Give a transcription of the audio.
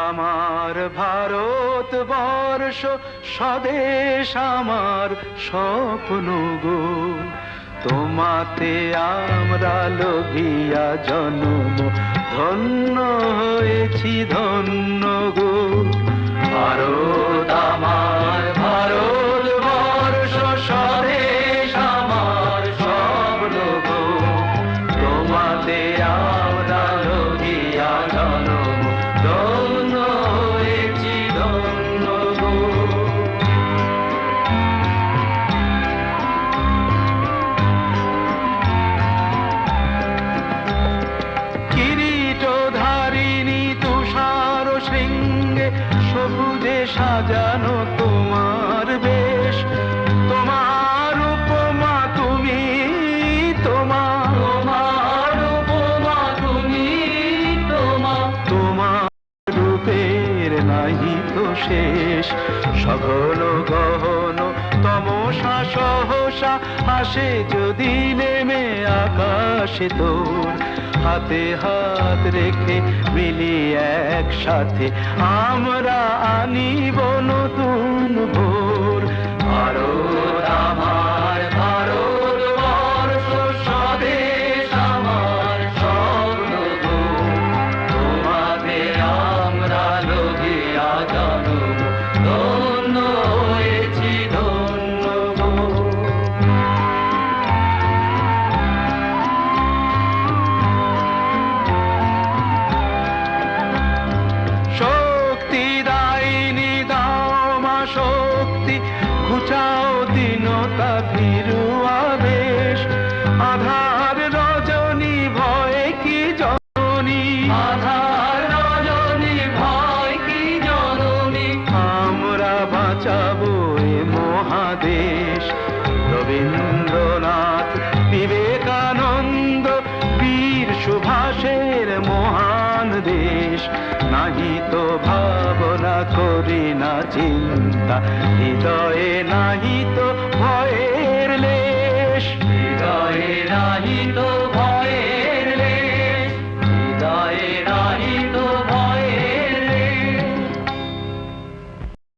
আমার ভারতবর্ষ স্বদেশ আমার স্বপ্ন গো, তোমাতে আমরা লোভিয়া জন্ম ধন্য হয়েছি ধন্য গো। ভারত আমার ভারতবর্ষ স্বদেশ আমার স্বপ্ন গো, তোমাতে আমরা লোভিয়া জন্ম ধন্য হয়েছি ধন্য গো। কিরীটধারিণী তুষার শৃঙ্গে সবুজে সাজানো তোমার বেশ, তোমার উপমা তুমি, তোমার উপমা তুমি, তোমার রূপের নাহি তো শেষ। সঘন গহন তমসা সহসা আসে যদি নেমে আকাশে তোর, হাতে হাত রেখে মিলি একসাথে আমরা আনিব নতুন ভোর। ভারত আমার ভারতবর্ষ স্বদেশ আমার স্বপ্ন গো, তোমাতে আমরা লোভিয়া জন্ম ধন্য হয়েছি ধন্য গো। শক্তি দায়িনী দাও মা শক্তি, ঘুচাও দীনতা ভীরু আবেশ। আধার রজনী ভয় কি জননী, আধার রজনী ভয় কি জননী, আমরা বাঁচাবো এ মহাদেশ। রবীন্দ্রনাথ বিবেকানন্দ বীর সুভাষের মহান দেশ, নাহি তো ভাবনা করি না চিন্তা, হৃদয়ে নাহি তো ভয়ে